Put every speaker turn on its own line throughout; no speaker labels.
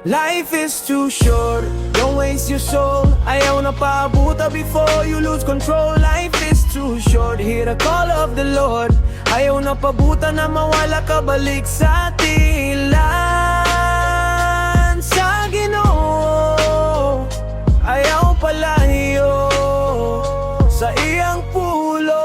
Life is too short, don't waste your soul. Ayaw na paabuta before you lose control. Life is too short, hear the call of the Lord. Ayaw na pabuta na mawala ka, balik sa tilan sa Ginoo. Ayaw palahiyo sa iyang pulo.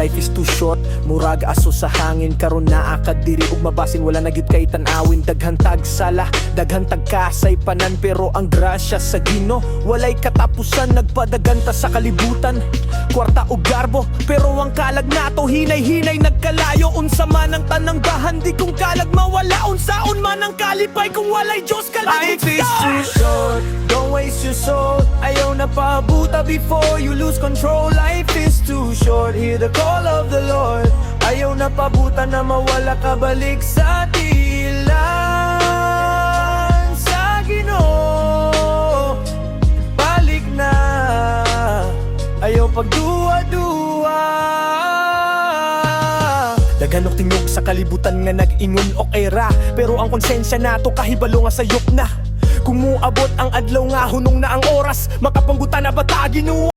Life is too short, murag aso sa hangin. Karon naa ka diri ug mabasin, wala na gyud kay tan-awin. Daghan tag sala, daghan tag kasay panan, pero ang grasya sa Ginoo walay katapusan. Nagpadagan ta sa kalibutan, kwarta ug garbo, pero ang kalag nato hinay-hinay nagkalayo. Unsa man ang tanang bahan, di kung kalag mawala. Unsaon man ang kalipay kung walay Diyos kalag. Life is too short, don't waste your soul. Ayaw na paabuta before you lose control. Life is too short, hear the call of the Lord. Ayaw na pabuta na mawala ka, balik sa tilan sa Ginoo. Balik na, ayaw pagduwa-duwa. Daganok tingog sa kalibutan nga nag-ingon o era, pero ang konsensya nato kahibalo nga sayop na. Kung muabot ang adlaw nga hunong na ang oras, makapanggutan na ba ta Ginoo?